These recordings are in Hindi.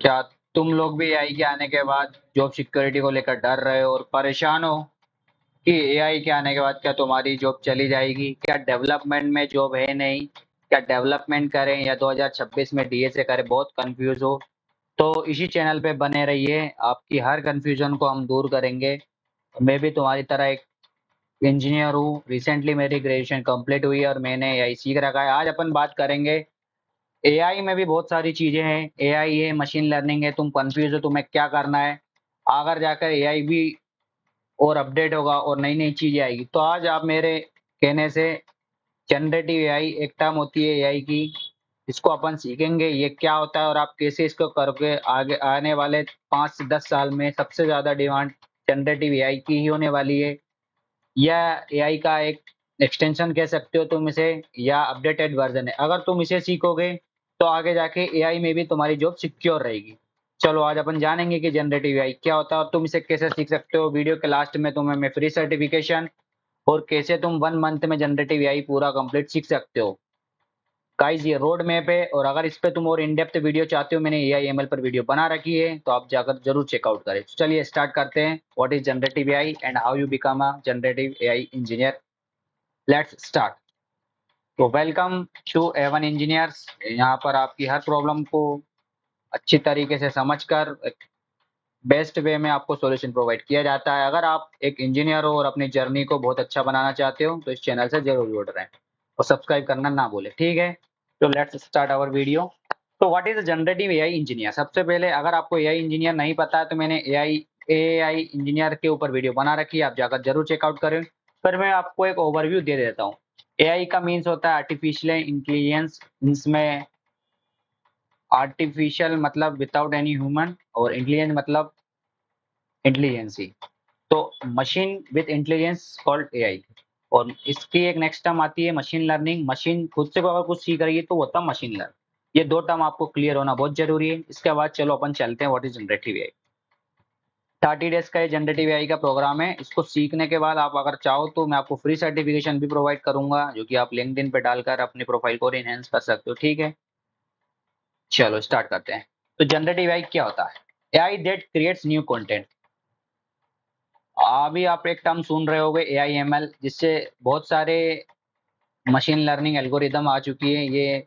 क्या तुम लोग भी एआई के आने के बाद जॉब सिक्योरिटी को लेकर डर रहे हो और परेशान हो कि एआई के आने के बाद क्या तुम्हारी जॉब चली जाएगी? क्या डेवलपमेंट में जॉब है नहीं? क्या डेवलपमेंट करें या 2026 में डीएसए करें? बहुत कंफ्यूज हो तो इसी चैनल पे बने रहिए। आपकी हर कंफ्यूजन को हम दूर करेंगे। मैं भी तुम्हारी तरह एक इंजीनियर हूँ। रिसेंटली मेरी ग्रेजुएशन कंप्लीट हुई है और मैंने एआई सीख रखा है। आज अपन बात करेंगे एआई में भी बहुत सारी चीजें हैं। एआई है, मशीन लर्निंग है। तुम कंफ्यूज हो तुम्हें क्या करना है? अगर जाकर एआई भी और अपडेट होगा और नई नई चीजें आएगी तो आज आप मेरे कहने से जनरेटिव एआई एक टर्म होती है एआई की। इसको अपन सीखेंगे ये क्या होता है और आप कैसे इसको करके आगे आने वाले 5 से 10 साल में सबसे ज्यादा डिमांड जनरेटिव एआई की ही होने वाली है। या एआई का एक एक्सटेंशन कह सकते हो तुम इसे, या अपडेटेड वर्जन है। अगर तुम इसे सीखोगे तो आगे जाके एआई में भी तुम्हारी जॉब सिक्योर रहेगी। चलो आज अपन जानेंगे कि जनरेटिव एआई क्या होता है और तुम इसे कैसे सीख सकते हो। वीडियो के लास्ट में तुम्हें मैं फ्री सर्टिफिकेशन और कैसे तुम 1 मंथ में जनरेटिव एआई पूरा कंप्लीट सीख सकते हो। गाइस ये रोड मैप है और अगर इस पे तुम और इन डेप्थ वीडियो चाहते हो, मैंने एआई एमएल पर वीडियो बना रखी है तो आप जाकर जरूर चेकआउट करें। तो चलिए स्टार्ट करते हैं। What is generative AI and how you become a generative AI engineer. Let's start. तो वेलकम टू एवन इंजीनियर्स। यहाँ पर आपकी हर प्रॉब्लम को अच्छी तरीके से समझकर बेस्ट वे में आपको सॉल्यूशन प्रोवाइड किया जाता है। अगर आप एक इंजीनियर हो और अपनी जर्नी को बहुत अच्छा बनाना चाहते हो तो इस चैनल से जरूर जुड़ रहे हैं और सब्सक्राइब करना ना भूलें, ठीक है? तो लेट्स स्टार्ट आवर वीडियो। तो what is generative AI engineer? सबसे पहले अगर आपको एआई इंजीनियर नहीं पता है तो मैंने एआई इंजीनियर के ऊपर वीडियो बना रखी है, आप जाकर जरूर चेकआउट करें। पर मैं आपको एक ओवरव्यू दे देता हूँ। एआई का मीन्स होता है आर्टिफिशियल इंटेलिजेंस। इसमें आर्टिफिशियल मतलब विदाउट एनी ह्यूमन और इंटेलिजेंस मतलब इंटेलिजेंसी। तो machine with intelligence called AI. और इसकी एक नेक्स्ट टर्म आती है मशीन लर्निंग। मशीन खुद से अगर कुछ सीख रही है तो वो होता है मशीन लर्न। ये दो टर्म आपको क्लियर होना बहुत जरूरी है। इसके बाद चलो अपन चलते हैं what is generative AI. 30 days का ये जनरेटिव एआई का प्रोग्राम है। इसको सीखने के बाद आप अगर चाहो तो मैं आपको फ्री सर्टिफिकेशन भी प्रोवाइड करूंगा जो कि आप लिंक्डइन पे डालकर अपनी प्रोफाइल को इनहेंस कर सकते हो, ठीक है? चलो स्टार्ट करते हैं। तो जनरेटिव एआई क्या होता है? AI that creates new content. अभी आप एक टर्म सुन रहे होगे एआई एमएल, जिससे बहुत सारे मशीन लर्निंग एल्गोरिदम आ चुकी है। ये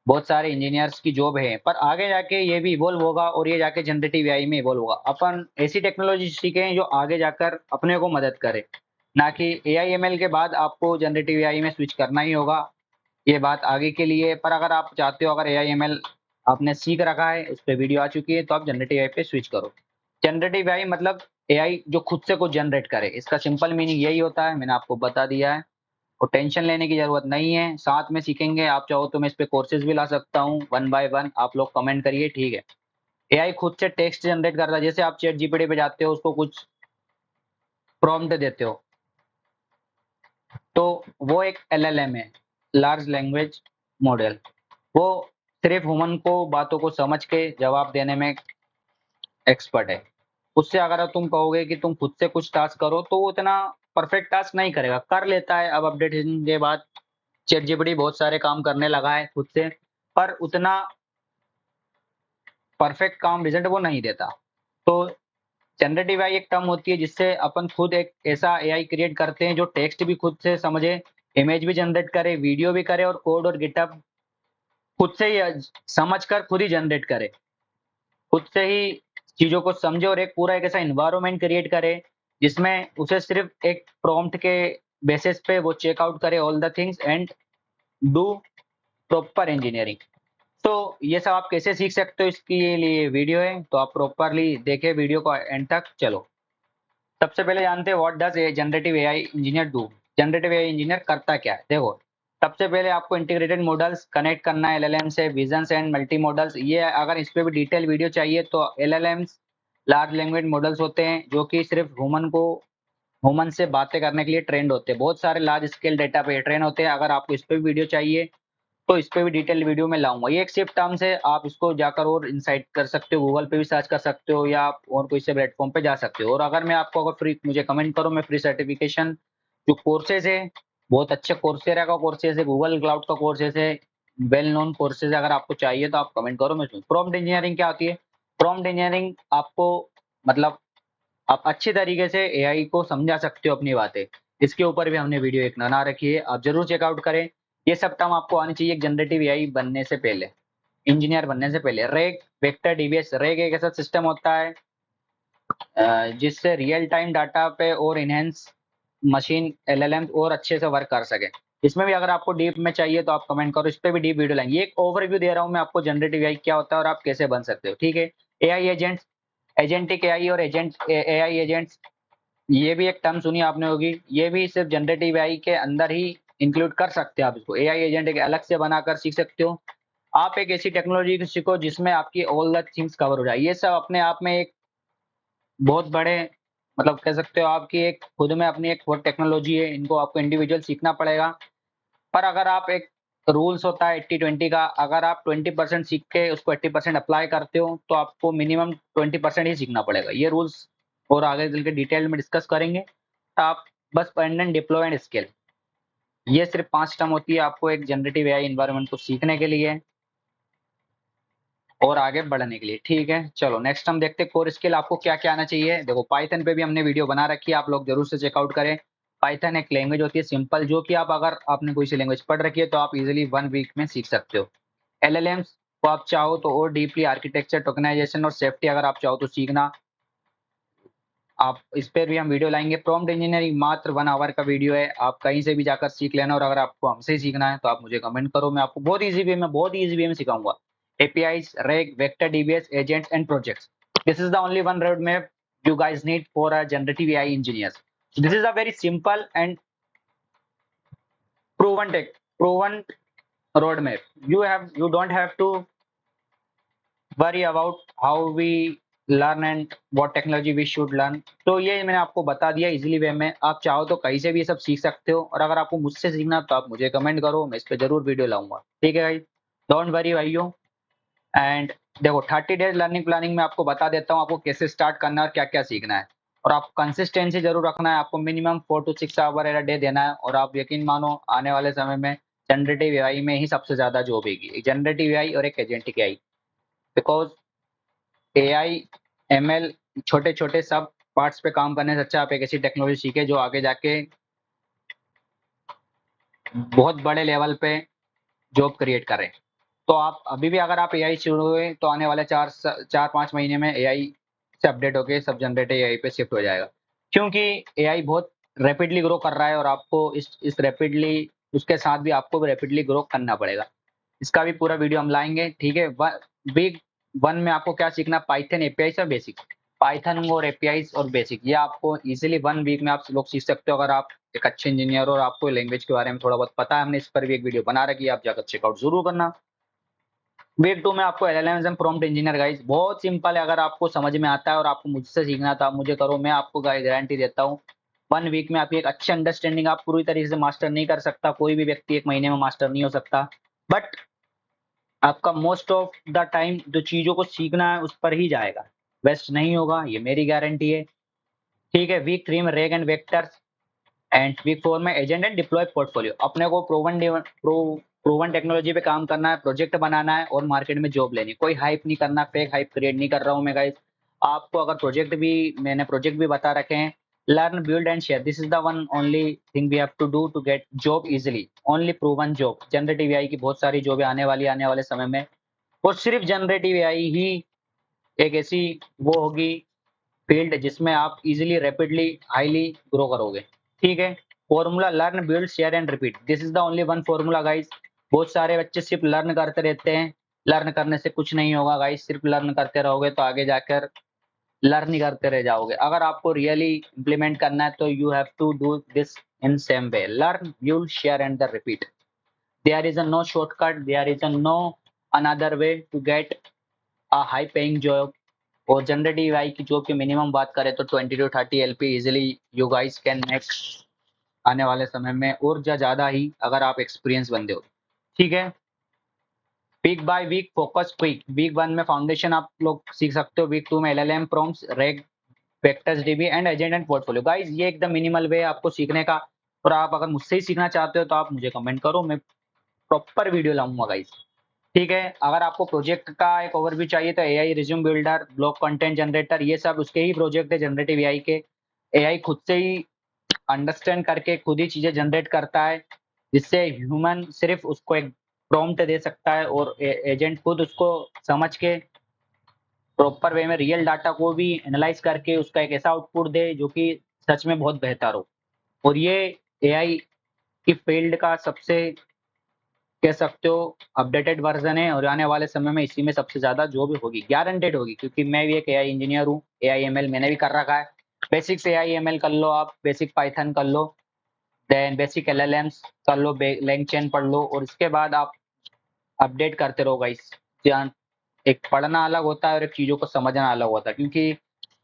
बहुत सारे इंजीनियर्स की जॉब है, पर आगे जाके ये भी इवॉल्व होगा और ये जाके जनरेटिव एआई में इवॉल्व होगा। अपन ऐसी टेक्नोलॉजी सीखें जो आगे जाकर अपने को मदद करे, ना कि एआई एमएल के बाद आपको जनरेटिव एआई में स्विच करना ही होगा। ये बात आगे के लिए है। पर अगर आप चाहते हो, अगर एआई एमएल आपने सीख रखा है, उस पे वीडियो आ चुकी है, तो आप जनरेटिव एआई पे स्विच करो। जनरेटिव एआई मतलब एआई जो खुद से कुछ जनरेट करे। इसका सिंपल मीनिंग यही होता है, मैंने आपको बता दिया है। और टेंशन लेने की जरूरत नहीं है, साथ में सीखेंगे। आप चाहो तो मैं इस पे कोर्सेज भी ला सकता हूँ 1 बाय 1। आप लोग कमेंट करिए, ठीक है? एआई खुद से टेक्स्ट जनरेट करता है। जैसे आप चैट जीपीटी पे जाते हो, उसको कुछ प्रॉम्प्ट देते हो, तो वो एक एलएलएम है, लार्ज लैंग्वेज मॉडल। वो सिर्फ ह्यूमन को बातों को समझ के जवाब देने में एक्सपर्ट है। उससे अगर तुम कहोगे कि तुम खुद से कुछ टास्क करो तो वो इतना परफेक्ट टास्क नहीं करेगा। कर लेता है, अब अपडेशन के बाद चैट जीपीटी बहुत सारे काम करने लगा है खुद से, पर उतना परफेक्ट काम रिजल्ट वो नहीं देता। तो जनरेटिव एआई एक टर्म होती है जिससे अपन खुद एक ऐसा एआई क्रिएट करते हैं जो टेक्स्ट भी खुद से समझे, इमेज भी जनरेट करे, वीडियो भी करे और कोड और गिटहब खुद से ही समझकर खुद ही जनरेट करे। खुद से ही चीज़ों को समझे और एक पूरा एक ऐसा एनवायरनमेंट क्रिएट करे जिसमें उसे सिर्फ एक प्रॉम्प्ट के बेसिस पे वो चेक आउट करे all the things and do proper engineering. तो ये सब आप कैसे सीख सकते हो, इसके लिए वीडियो है, तो आप प्रॉपरली देखें वीडियो को एंड तक। चलो सबसे पहले जानते हैं what does a generative AI engineer do. Generative AI engineer करता क्या है? देखो, सबसे पहले आपको इंटीग्रेटेड मॉडल्स कनेक्ट करना है एलएलएम से, विजन्स एंड मल्टी मॉडल्स। ये अगर इस पे भी डिटेल वीडियो चाहिए तो एलएलएम्स लार्ज लैंग्वेज मॉडल्स होते हैं जो कि सिर्फ ह्यूमन से बातें करने के लिए ट्रेंड होते हैं। बहुत सारे लार्ज स्केल डेटा पे ट्रेन होते हैं। अगर आपको इस पे भी वीडियो चाहिए तो इस पे भी डिटेल वीडियो में लाऊंगा। ये एक सिर्फ टर्म्स है, आप इसको जाकर और इनसाइट कर सकते हो, गूगल पे भी सर्च कर सकते हो या आप और कोई से प्लेटफॉर्म पे जा सकते हो। और अगर मैं आपको अगर फ्री मुझे कमेंट करो, मैं फ्री सर्टिफिकेशन जो कोर्सेज है, बहुत अच्छे कोर्सेरा का कोर्सेज है, गूगल क्लाउड का कोर्सेज है, वेल नोन कोर्सेज है, अगर आपको चाहिए तो आप कमेंट करो। मैं प्रॉम्प्ट इंजीनियरिंग क्या होती है? प्रॉम्प्ट इंजीनियरिंग आपको मतलब आप अच्छी तरीके से एआई को समझा सकते हो अपनी बातें। इसके ऊपर भी हमने वीडियो एक बना रखी है, आप जरूर चेकआउट करें। ये सब टर्म आपको आनी चाहिए जनरेटिव एआई बनने से पहले, इंजीनियर बनने से पहले। रेग, वेक्टर डीबीएस। रेग एक ऐसा सिस्टम होता है जिससे रियल टाइम डाटा पे और इनहेंस मशीन एलएलएम और अच्छे से वर्क कर सके। इसमें भी अगर आपको डीप में चाहिए तो आप कमेंट करो, इस पे भी डीप वीडियो लाएंगे। ये एक ओवरव्यू दे रहा हूँ मैं आपको जनरेटिव एआई क्या होता है और आप कैसे बन सकते हो, ठीक है। एआई एजेंट्स, एजेंटिक एआई और एआई एजेंट्स, ये भी एक टर्म सुनी आपने होगी। ये भी सिर्फ जनरेटिव एआई के अंदर ही इंक्लूड कर सकते हैं आप इसको। एआई एजेंट एक अलग से बनाकर सीख सकते हो। आप एक ऐसी टेक्नोलॉजी सीखो जिसमें आपकी ऑल द थिंग्स कवर हो जाए। ये सब अपने आप में एक बहुत बड़े मतलब कह सकते हो आपकी एक खुद में अपनी एक बहुत टेक्नोलॉजी है, इनको आपको इंडिविजुअल सीखना पड़ेगा। पर अगर आप एक रूल्स होता है 80-20 का, अगर आप 20% सीख के उसको 80% अप्लाई करते हो तो आपको मिनिमम 20% ही सीखना पड़ेगा। ये रूल्स और आगे चल के डिटेल में डिस्कस करेंगे। आप बस find and deploy and scale, ये सिर्फ 5 टर्म होती है आपको एक जनरेटिव एआई एनवायरनमेंट को सीखने के लिए और आगे बढ़ने के लिए, ठीक है। चलो नेक्स्ट हम देखते हैं कोर स्किल आपको क्या क्या आना चाहिए। देखो पाइथन पे भी हमने वीडियो बना रखी है, आप लोग जरूर से चेकआउट करें। पाइथन एक लैंग्वेज होती है सिंपल, जो कि आप अगर आपने कोई सी लैंग्वेज पढ़ रखी है तो आप इजीली 1 वीक में सीख सकते हो। एलएलएम्स को आप चाहो तो और डीपली आर्किटेक्चर, टोकनाइजेशन और सेफ्टी अगर आप चाहो तो सीखना, आप इस पर भी हम वीडियो लाएंगे। प्रॉम्प्ट इंजीनियरिंग मात्र 1 आवर का वीडियो है, आप कहीं से भी जाकर सीख लेना। और अगर आपको हमसे ही सीखना है तो आप मुझे कमेंट करो, मैं आपको बहुत ईजी वे में सिखाऊंगा। APIs, RAG, Vector DBS, agents and projects. This is the only one roadmap you guys need for a generative AI engineers. So this is a very simple and proven roadmap. You don't have to worry about how we learn and what technology we should learn. तो ये मैंने आपको बता दिया इजीली वे में। आप चाहो तो कहीं से भी ये सब सीख सकते हो, और अगर आपको मुझसे सीखना तो आप मुझे कमेंट करो, मैं इस पे जरूर वीडियो लाऊंगा, ठीक है भाई। डोंट वरी भाइयों। एंड देखो 30 डेज लर्निंग प्लानिंग में आपको बता देता हूँ आपको कैसे स्टार्ट करना है और क्या क्या सीखना है। और आप कंसिस्टेंसी जरूर रखना है, आपको मिनिमम 4 to 6 आवर डे देना है। और आप यकीन मानो आने वाले समय में जनरेटिव एआई में ही सबसे ज्यादा जॉब होगी, एक जनरेटिव एआई और एक agentic AI. Because AI, ML, छोटे छोटे सब पार्ट्स पे काम करने से अच्छा आप एक ऐसी टेक्नोलॉजी सीखे जो आगे जाके बहुत बड़े लेवल पे जॉब क्रिएट करे। तो आप अभी भी अगर आप एआई शुरू हुए तो आने वाले 4-5 महीने में एआई से अपडेट होके सब जनरेटिव एआई पे शिफ्ट हो जाएगा। क्योंकि एआई बहुत रैपिडली ग्रो कर रहा है और आपको इस रैपिडली उसके साथ भी आपको भी रैपिडली ग्रो करना पड़ेगा। इसका भी पूरा वीडियो हम लाएंगे, ठीक है। वीक 1 में आपको क्या सीखना, पाइथन, एपीआई और बेसिक। पाइथन और एपीआई और बेसिक ये आपको इजीली 1 वीक में आप लोग सीख सकते हो, अगर आप एक अच्छे इंजीनियर और आपको लैंग्वेज के बारे में थोड़ा बहुत पता है। हमने इस पर भी एक वीडियो बना रखी है, आप जाकर चेकआउट जरूर करना। वीक 2 में आपको LLMs and prompt engineer guys, बहुत सिंपल है। अगर आपको समझ में आता है और आपको मुझसे सीखना था, आप मुझे करो, मैं आपको गारंटी देता हूँ 1 वीक में आपकी एक अच्छी अंडरस्टैंडिंग, आप पूरी तरीके से मास्टर नहीं कर सकता, कोई भी व्यक्ति 1 महीने में मास्टर नहीं हो सकता, बट आपका मोस्ट ऑफ द टाइम जो चीजों को सीखना है उस पर ही जाएगा, वेस्ट नहीं होगा, ये मेरी गारंटी है, ठीक है। वीक 3 में रेग एंड वेक्टर्स एंड वीक 4 में एजेंट एंड डिप्लॉय पोर्टफोलियो। अपने को प्रूवन टेक्नोलॉजी पे काम करना है, प्रोजेक्ट बनाना है और मार्केट में जॉब लेनी। कोई हाइप नहीं करना, फेक हाइप क्रिएट नहीं कर रहा हूं मैं गाइस। आपको अगर मैंने प्रोजेक्ट भी बता रखे हैं। Learn, build and share, this is the one only thing we have to do to get job easily. Only proven job. Generative AI की बहुत सारी जॉब आने वाली, आने वाले समय में, और सिर्फ जनरेटिव एआई ही एक ऐसी वो होगी फील्ड जिसमें आप इजीली, रैपिडली, हाईली ग्रो करोगे, ठीक है। Formula, learn, build, share and repeat, this is the only one formula guys. बहुत सारे बच्चे सिर्फ लर्न करते रहते हैं, लर्न करने से कुछ नहीं होगा गाइस। सिर्फ लर्न करते रहोगे तो आगे जाकर लर्न ही करते रह जाओगे। अगर आपको रियली इंप्लीमेंट करना है तो you have to do this in same way, learn, build, share and the repeat. There is a no shortcut, there is a no another way to get a high paying job. और जनरेटिव एआई की जॉब की मिनिमम बात करें तो 20 to 30 LP easily you guys can make आने वाले समय में, और ज्यादा ही अगर आप एक्सपीरियंस बंदे हो, ठीक है। Week by week focus quick. Week 1 में फाउंडेशन आप लोग सीख सकते हो, वीक 2 में एलएलएम, प्रॉम्प्ट्स, रेग, vectors dB and agent and portfolio. Guys ये एकदम मिनिमल वे है आपको सीखने का। और आप अगर मुझसे ही सीखना चाहते हो तो आप मुझे कमेंट करो, मैं प्रॉपर वीडियो लाऊंगा गाइस, ठीक है। अगर आपको प्रोजेक्ट का एक ओवरव्यू चाहिए तो AI resume builder, blog content generator, ये सब उसके ही प्रोजेक्ट है जनरेटिव एआई के। एआई खुद से ही अंडरस्टैंड करके खुद ही चीजें जनरेट करता है, जिससे ह्यूमन सिर्फ उसको एक प्रॉम्प्ट दे सकता है और एजेंट खुद उसको समझ के प्रॉपर वे में रियल डाटा को भी एनालाइज करके उसका एक ऐसा आउटपुट दे जो कि सच में बहुत बेहतर हो। और ये एआई की फील्ड का सबसे कह सकते हो अपडेटेड वर्जन है और आने वाले समय में इसी में सबसे ज्यादा जो भी होगी गारंटेड होगी, क्योंकि मैं भी एक एआई इंजीनियर हूँ। एआई एमएल मैंने भी कर रखा है। बेसिक से एआई एमएल कर लो, आप बेसिक पाइथन कर लो, देन बेसिक एलएलएम्स कर लो, लैंग चेन पढ़ लो और इसके बाद आप अपडेट करते रहो गाइस। जान, एक पढ़ना अलग होता है और एक चीजों को समझना अलग होता है, क्योंकि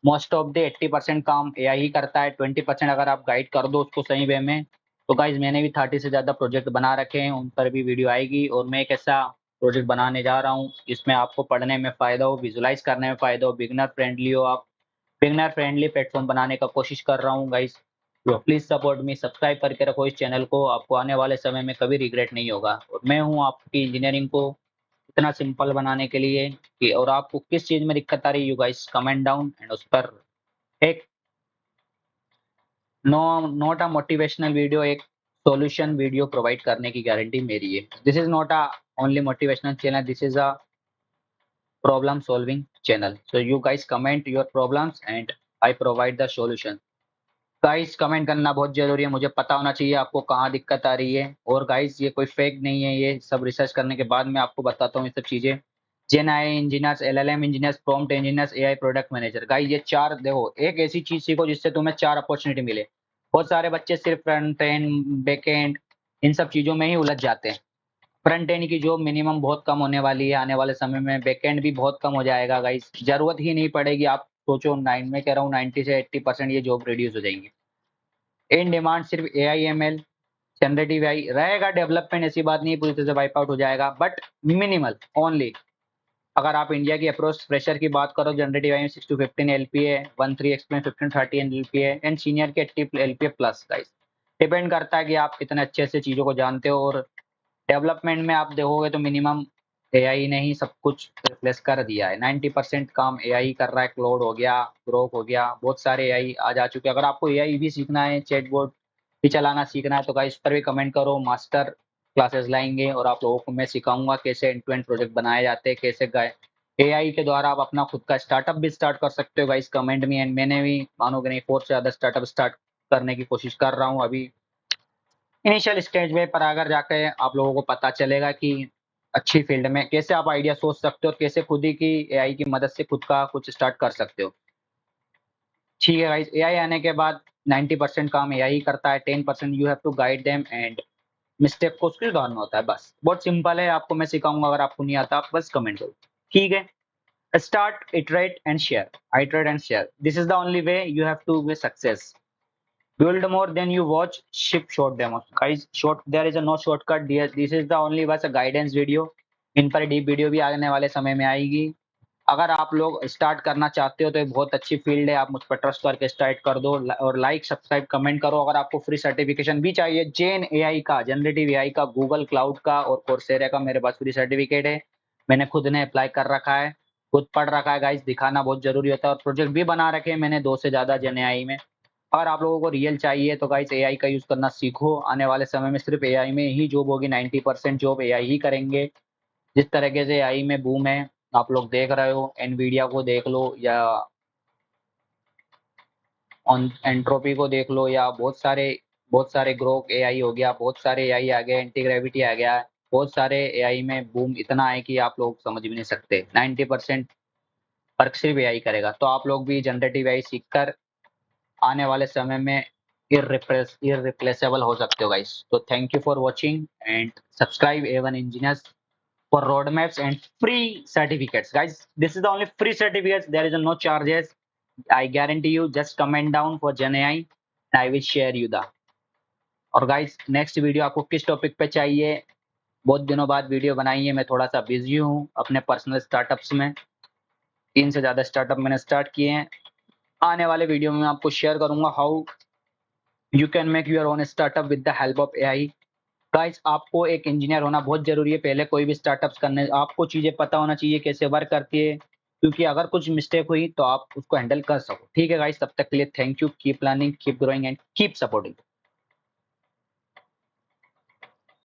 मोस्ट ऑफ द 80% काम एआई ही करता है। 20% अगर आप गाइड कर दो उसको सही वे में, तो गाइज मैंने भी 30 से ज्यादा प्रोजेक्ट बना रखे हैं, उन पर भी वीडियो आएगी। और मैं एक ऐसा प्रोजेक्ट बनाने जा रहा हूँ जिसमें आपको पढ़ने में फायदा हो, विजुलाइज करने में फायदा हो, बिगनर फ्रेंडली हो। आप बिगनर फ्रेंडली प्लेटफॉर्म बनाने का कोशिश कर रहा हूँ गाइज। तो प्लीज सपोर्ट मी, सब्सक्राइब करके रखो इस चैनल को, आपको आने वाले समय में कभी रिग्रेट नहीं होगा। और मैं हूँ आपकी इंजीनियरिंग को इतना सिंपल बनाने के लिए कि, और आपको किस चीज में दिक्कत आ रही है you guys comment down and उस पर एक no not a motivational video, एक सॉल्यूशन वीडियो प्रोवाइड करने की गारंटी मेरी है। This is not a only motivational channel, this is a problem solving channel. So you guys comment your problems and I provide the solution. Guys comment करना बहुत जरूरी है, मुझे पता होना चाहिए आपको कहाँ दिक्कत आ रही है। और गाइस ये कोई फेक नहीं है, ये सब रिसर्च करने के बाद मैं आपको बताता हूँ ये सब चीजें। Gen AI engineers, LLM engineers, prompt engineers, AI product manager, guys ये चार देखो, एक ऐसी चीज सीखो जिससे तुम्हें चार अपॉर्चुनिटी मिले। बहुत सारे बच्चे सिर्फ फ्रंट एंड, बैक एंड, इन सब चीजों में ही उलझ जाते हैं। फ्रंट एंड की जॉब मिनिमम बहुत कम होने वाली है आने वाले समय में, बैक एंड भी बहुत कम हो जाएगा गाइस, जरूरत ही नहीं पड़ेगी। आप सोचो, मैं कह रहा हूँ 90 से 80% ये जॉब रिड्यूस हो जाएंगी। इन डिमांड सिर्फ एआई एमएल, जनरेटिव एआई रहेगा। डेवलपमेंट ऐसी बात नहीं है पूरी तरह से वाइप आउट हो जाएगा, बट मिनिमल ओनली। अगर आप इंडिया की अप्रोच फ्रेशर की बात करो, जनरेटिव एआई में 6 to 15 LPA, 13 explain 15-30 LPA and senior के 80 एलपीए प्लस गाइस। डिपेंड करता है कि आप कितने अच्छे से चीजों को जानते हो। और डेवलपमेंट में आप देखोगे तो मिनिमम एआई ने ही सब कुछ रिप्लेस कर दिया है। 90% काम एआई कर रहा है। क्लाउड हो गया, ग्रोक हो गया, बहुत सारे एआई आज आ चुके हैं। अगर आपको एआई भी सीखना है, चैटबॉट भी चलाना सीखना है, तो गाइस इस पर भी कमेंट करो। मास्टर क्लासेस लाएंगे और आप लोगों को मैं सिखाऊंगा कैसे एंड टू एंड प्रोजेक्ट बनाए जाते हैं, कैसे एआई के द्वारा आप अपना खुद का स्टार्टअप भी स्टार्ट कर सकते हो गाइस। कमेंट में, एंड मैंने भी मानोगे नहीं 4 से ज्यादा स्टार्टअप स्टार्ट करने की कोशिश कर रहा हूँ अभी इनिशियल स्टेज में। पर अगर जाके आप लोगों को पता चलेगा कि अच्छी फील्ड में कैसे आप आइडिया सोच सकते हो और कैसे खुद ही की एआई की मदद से खुद का कुछ स्टार्ट कर सकते हो। ठीक है गाइस, एआई आने के बाद 90% काम एआई ही करता है, 10% you have to guide them and mistake को सुधारना होता है। बस बहुत सिंपल है, आपको मैं सिखाऊंगा। अगर आपको नहीं आता आप बस कमेंट करो, ठीक है। Start, iterate and share. Iterate and share. This is the only way you have to be success. Build more than you watch. Ship short demos. Guys, short. There is a no shortcut. This is the only बस a guidance video. इन पर डीप वीडियो भी आने वाले समय में आएगी। अगर आप लोग स्टार्ट करना चाहते हो तो ये बहुत अच्छी फील्ड है, आप मुझ पर ट्रस्ट करके स्टार्ट कर दो। और लाइक, सब्सक्राइब, कमेंट करो। अगर आपको फ्री सर्टिफिकेशन भी चाहिए जेन एआई का, जनरेटिव एआई का, गूगल क्लाउड का और कोर्सेरा का, मेरे पास फ्री सर्टिफिकेट है। मैंने खुद ने अप्लाई कर रखा है, खुद पढ़ रखा है गाइस। दिखाना बहुत जरूरी होता है। और प्रोजेक्ट भी बना रखे हैं मैंने 2 से ज्यादा जेन एआई में। अगर आप लोगों को रियल चाहिए तो गाइस एआई का यूज करना सीखो। आने वाले समय में सिर्फ एआई में ही जॉब होगी, 90% जॉब एआई ही करेंगे। जिस तरीके से एआई में बूम है, आप लोग देख रहे हो, एनवीडिया को देख लो या ऑन एंट्रोपी को देख लो, या बहुत सारे ग्रोक एआई हो गया, बहुत सारे एआई आ गए, एंटी ग्रेविटी आ गया। बहुत सारे एआई में बूम इतना है कि आप लोग समझ भी नहीं सकते। 90% वर्क सिर्फ एआई करेगा। तो आप लोग भी जनरेटिव एआई सीखकर आने वाले समय में इररिप्लेसेबल हो सकते हो गाइस। तो thank you for watching and subscribe A1 engineers for roadmaps and free certificates. Guys, this is the only free certificates. There is no charges. I guarantee you. Just comment down for Gen AI and I will share you the. और गाइस नेक्स्ट वीडियो आपको किस टॉपिक पे चाहिए? बहुत दिनों बाद वीडियो बनाई है, मैं थोड़ा सा बिजी हूँ अपने पर्सनल स्टार्टअप्स में। 3 से ज्यादा स्टार्टअप मैंने स्टार्ट किए हैं। आने वाले वीडियो में मैं आपको शेयर करूंगा how you can make your own startup with the help of AI. Guys आपको एक इंजीनियर होना बहुत ज़रूरी है, पहले कोई भी स्टार्टअप्स करने आपको चीज़ें पता होना चाहिए कैसे वर्क करती है, क्योंकि अगर कुछ मिस्टेक हुई तो आप उसको हैंडल कर सको। ठीक है गाइस, तब तक के लिए thank you, keep learning, keep growing and keep supporting.